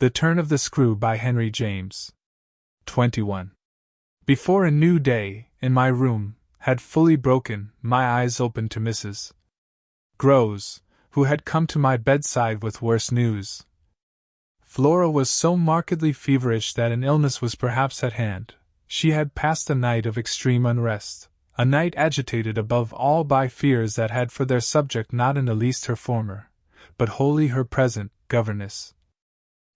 The Turn of the Screw by Henry James. 21. Before a new day, in my room, had fully broken, my eyes opened to Mrs. Groves, who had come to my bedside with worse news. Flora was so markedly feverish that an illness was perhaps at hand. She had passed a night of extreme unrest, a night agitated above all by fears that had for their subject not in the least her former, but wholly her present, governess.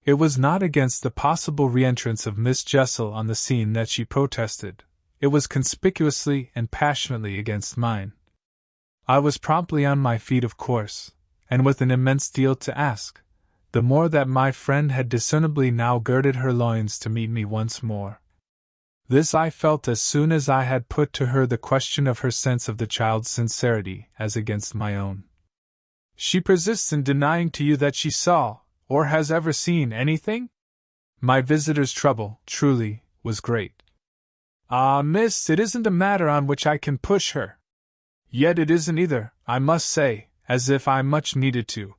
It was not against the possible re-entrance of Miss Jessel on the scene that she protested. It was conspicuously and passionately against mine. I was promptly on my feet, of course, and with an immense deal to ask, the more that my friend had discernibly now girded her loins to meet me once more. This I felt as soon as I had put to her the question of her sense of the child's sincerity as against my own. She persists in denying to you that she saw, or has ever seen, anything? My visitor's trouble, truly, was great. Ah, miss, it isn't a matter on which I can push her. Yet it isn't either, I must say, as if I much needed to.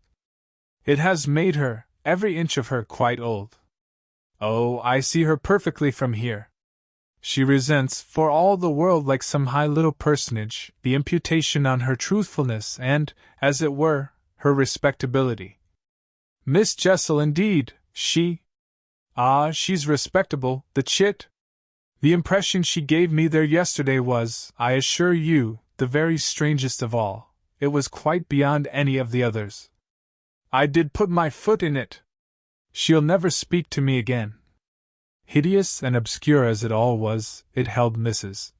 It has made her, every inch of her, quite old. Oh, I see her perfectly from here. She resents, for all the world like some high little personage, the imputation on her truthfulness and, as it were, her respectability. Miss Jessel, indeed, she's respectable, the chit. The impression she gave me there yesterday was, I assure you, the very strangest of all. It was quite beyond any of the others. I did put my foot in it. She'll never speak to me again. Hideous and obscure as it all was, it held Mrs.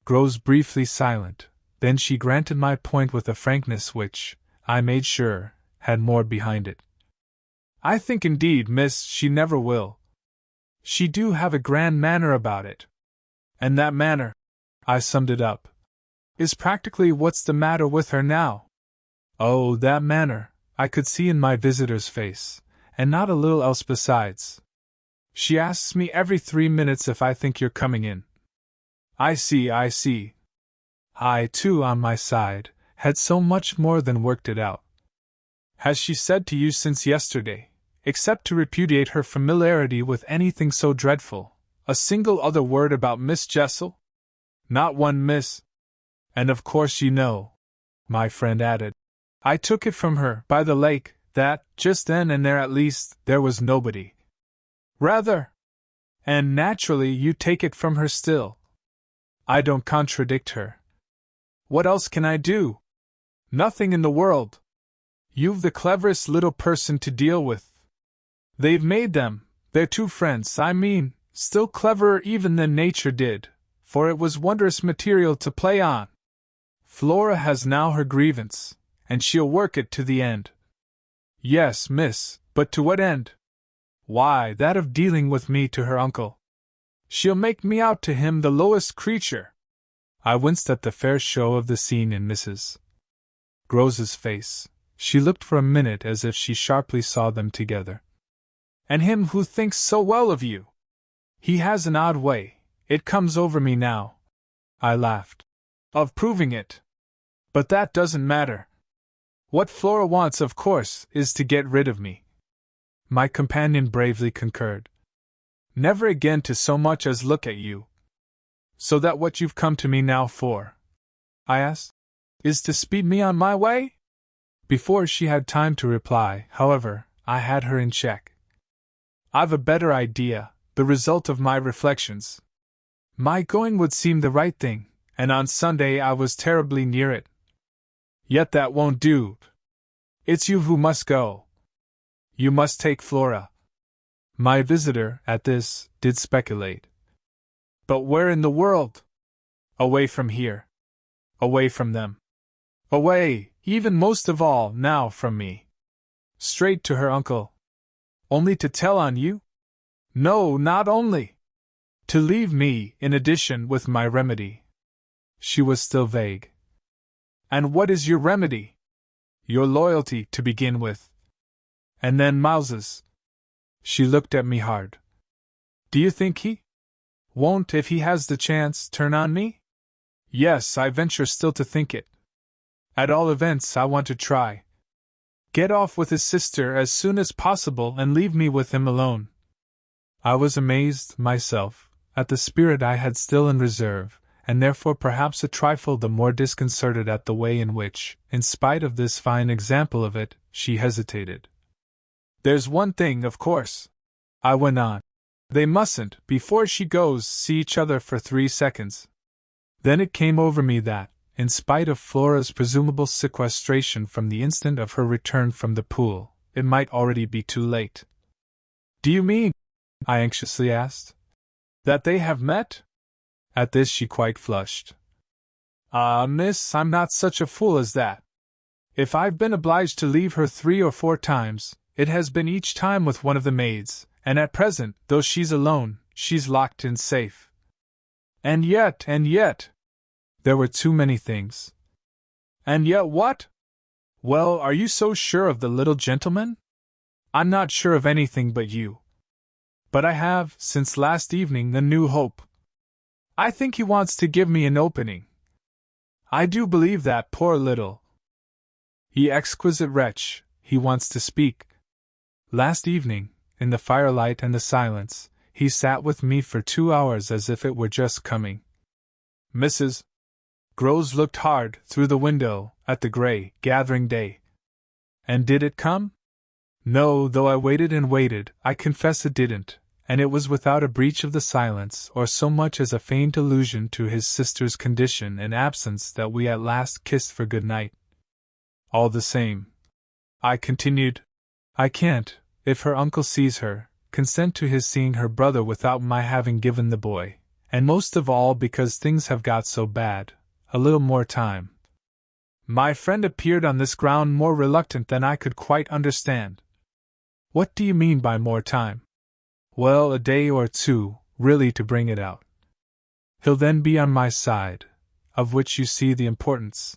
Groves briefly silent. Then she granted my point with a frankness which, I made sure, had more behind it. I think indeed, miss, she never will. She do have a grand manner about it. And that manner, I summed it up, is practically what's the matter with her now. Oh, that manner, I could see in my visitor's face, and not a little else besides. She asks me every 3 minutes if I think you're coming in. I see. I, too, on my side, had so much more than worked it out. Has she said to you since yesterday, except to repudiate her familiarity with anything so dreadful, a single other word about Miss Jessel? Not one, miss. And of course you know, my friend added, I took it from her, by the lake, that, just then and there at least, there was nobody. Rather. And naturally you take it from her still. I don't contradict her. What else can I do? Nothing in the world. You've the cleverest little person to deal with. They've made them, their two friends, I mean, still cleverer even than nature did, for it was wondrous material to play on. Flora has now her grievance, and she'll work it to the end. Yes, miss, but to what end? Why, that of dealing with me to her uncle. She'll make me out to him the lowest creature. I winced at the fair show of the scene in Mrs. Groves's face. She looked for a minute as if she sharply saw them together. And him who thinks so well of you. He has an odd way, it comes over me now. I laughed. Of proving it. But that doesn't matter. What Flora wants, of course, is to get rid of me. My companion bravely concurred. Never again to so much as look at you. So that what you've come to me now for, I asked, is to speed me on my way? Before she had time to reply, however, I had her in check. I've a better idea, the result of my reflections. My going would seem the right thing, and on Sunday I was terribly near it. Yet that won't do. It's you who must go. You must take Flora. My visitor, at this, did speculate. But where in the world? Away from here. Away from them. Away, even most of all, now from me. Straight to her uncle. Only to tell on you? No, not only. To leave me, in addition, with my remedy. She was still vague. And what is your remedy? Your loyalty, to begin with. And then Miles's. She looked at me hard. Do you think he won't, if he has the chance, turn on me? Yes, I venture still to think it. At all events, I want to try. get off with his sister as soon as possible and leave me with him alone. I was amazed, myself, at the spirit I had still in reserve, and therefore perhaps a trifle the more disconcerted at the way in which, in spite of this fine example of it, she hesitated. There's one thing, of course, I went on. They mustn't, before she goes, see each other for 3 seconds. Then it came over me that, in spite of Flora's presumable sequestration from the instant of her return from the pool, it might already be too late. Do you mean, I anxiously asked, that they have met? At this she quite flushed. Miss, I'm not such a fool as that. If I've been obliged to leave her 3 or 4 times, it has been each time with one of the maids, and at present, though she's alone, she's locked in safe. And yet, there were too many things. And yet what? Well, are you so sure of the little gentleman? I'm not sure of anything but you. But I have, since last evening, a new hope. I think he wants to give me an opening. I do believe that, poor little. He exquisite wretch, he wants to speak. Last evening, in the firelight and the silence, he sat with me for 2 hours as if it were just coming. Mrs. Groves looked hard, through the window, at the grey, gathering day. And did it come? No, though I waited and waited, I confess it didn't, and it was without a breach of the silence or so much as a faint allusion to his sister's condition and absence that we at last kissed for good night. All the same, I continued, I can't, if her uncle sees her, consent to his seeing her brother without my having given the boy, and most of all because things have got so bad, a little more time. My friend appeared on this ground more reluctant than I could quite understand. What do you mean by more time? Well, a day or 2, really, to bring it out. He'll then be on my side, of which you see the importance.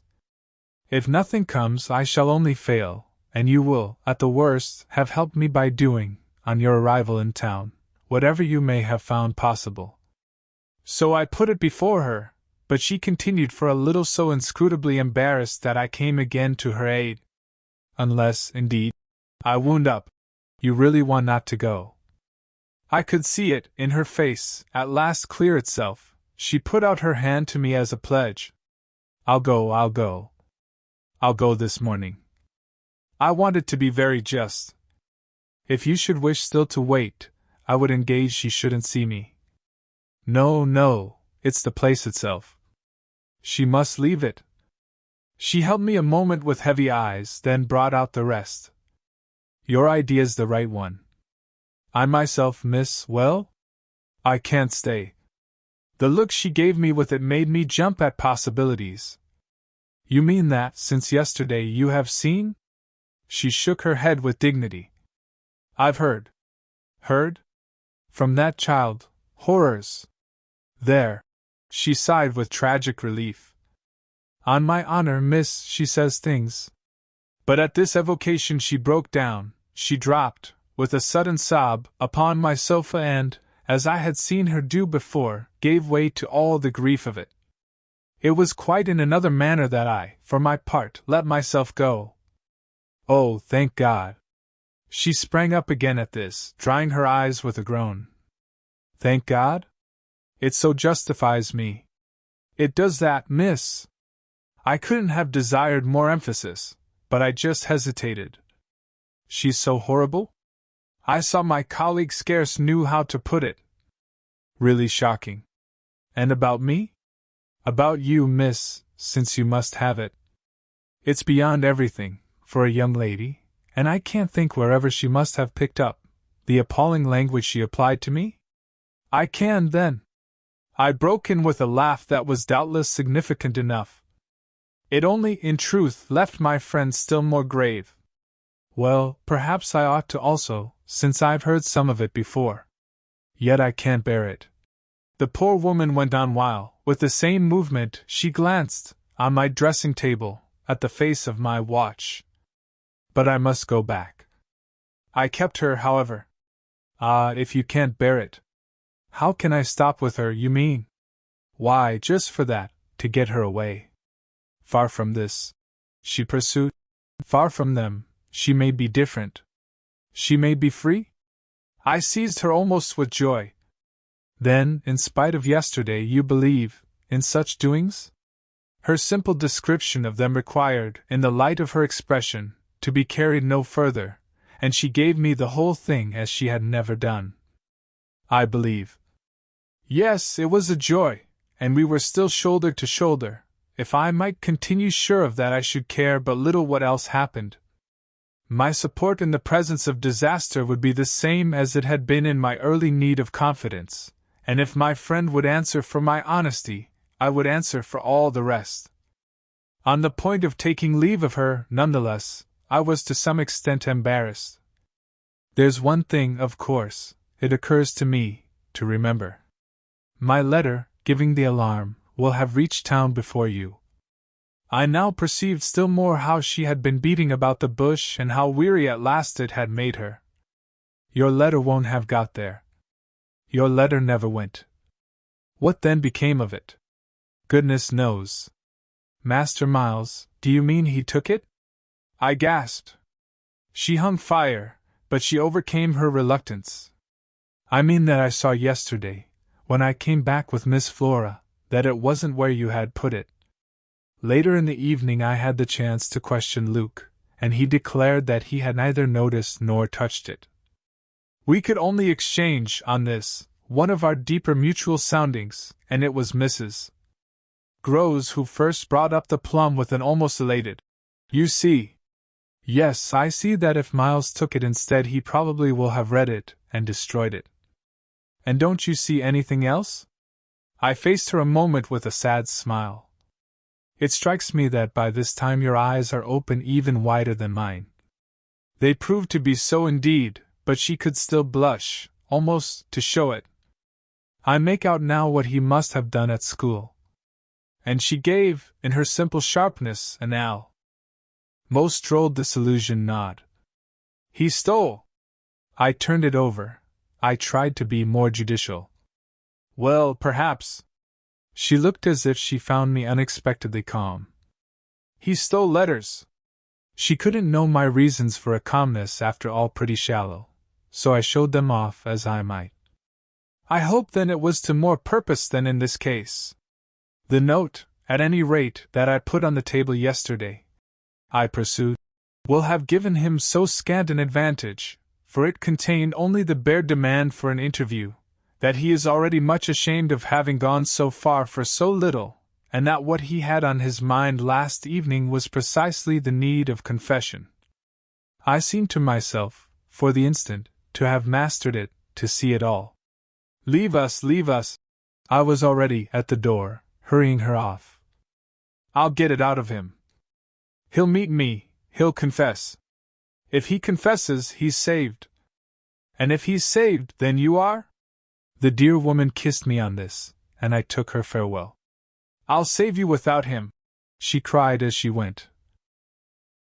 If nothing comes, I shall only fail, and you will, at the worst, have helped me by doing, on your arrival in town, whatever you may have found possible. So I put it before her, but she continued for a little so inscrutably embarrassed that I came again to her aid. Unless, indeed, I wound up, you really want not to go. I could see it, in her face, at last clear itself. She put out her hand to me as a pledge. I'll go. I'll go this morning. I wanted to be very just. If you should wish still to wait, I would engage she shouldn't see me. No, it's the place itself. She must leave it. She held me a moment with heavy eyes, then brought out the rest. Your idea's the right one. I myself, miss, well? I can't stay. The look she gave me with it made me jump at possibilities. You mean that, since yesterday, you have seen? She shook her head with dignity. I've heard. Heard? From that child, horrors. There. She sighed with tragic relief. On my honor, miss, she says things. But at this evocation she broke down, she dropped, with a sudden sob, upon my sofa and, as I had seen her do before, gave way to all the grief of it. It was quite in another manner that I, for my part, let myself go. Oh, thank God! She sprang up again at this, drying her eyes with a groan. Thank God? It so justifies me. It does that, miss. I couldn't have desired more emphasis, but I just hesitated. She's so horrible? I saw my colleague scarce knew how to put it. Really shocking. And about me? About you, miss, since you must have it. It's beyond everything, for a young lady, and I can't think wherever she must have picked up the appalling language she applied to me? I can, then. I broke in with a laugh that was doubtless significant enough. It only, in truth, left my friend still more grave. Well, perhaps I ought to also, since I've heard some of it before. Yet I can't bear it. The poor woman went on while, with the same movement, she glanced, on my dressing table, at the face of my watch. But I must go back. I kept her, however. Ah, if you can't bear it. How can I stop with her, you mean? Why, just for that, to get her away. Far from this, she pursued. Far from them, She may be different. She may be free? I seized her almost with joy. Then, in spite of yesterday, you believe in such doings? Her simple description of them required, in the light of her expression, to be carried no further, and she gave me the whole thing as she had never done. I believe. Yes, it was a joy, and we were still shoulder to shoulder. If I might continue sure of that, I should care but little what else happened. My support in the presence of disaster would be the same as it had been in my early need of confidence, and if my friend would answer for my honesty, I would answer for all the rest. On the point of taking leave of her, nonetheless, I was to some extent embarrassed. There's one thing, of course, it occurs to me, to remember. My letter, giving the alarm, will have reached town before you. I now perceived still more how she had been beating about the bush and how weary at last it had made her. Your letter won't have got there. Your letter never went. What then became of it? Goodness knows. Master Miles, do you mean he took it? I gasped. She hung fire, but she overcame her reluctance. I mean that I saw yesterday, when I came back with Miss Flora, that it wasn't where you had put it. Later in the evening I had the chance to question Luke, and he declared that he had neither noticed nor touched it. We could only exchange, on this, one of our deeper mutual soundings, and it was Mrs. Groves who first brought up the plum with an almost elated, "You see." Yes, I see that if Miles took it instead he probably will have read it and destroyed it. And don't you see anything else? I faced her a moment with a sad smile. It strikes me that by this time your eyes are open even wider than mine. They proved to be so indeed, but she could still blush, almost to show it. I make out now what he must have done at school. And she gave, in her simple sharpness, an most droll disillusioned nod. He stole. I turned it over. I tried to be more judicial. Well, perhaps. She looked as if she found me unexpectedly calm. He stole letters. She couldn't know my reasons for a calmness after all pretty shallow, so I showed them off as I might. I hope then it was to more purpose than in this case. The note, at any rate, that I put on the table yesterday, I pursued, will have given him so scant an advantage, for it contained only the bare demand for an interview, that he is already much ashamed of having gone so far for so little, and that what he had on his mind last evening was precisely the need of confession. I seemed to myself, for the instant, to have mastered it, to see it all. Leave us, leave us. I was already at the door, hurrying her off. I'll get it out of him. He'll meet me, he'll confess. If he confesses, he's saved. And if he's saved, then you are? The dear woman kissed me on this, and I took her farewell. I'll save you without him, she cried as she went.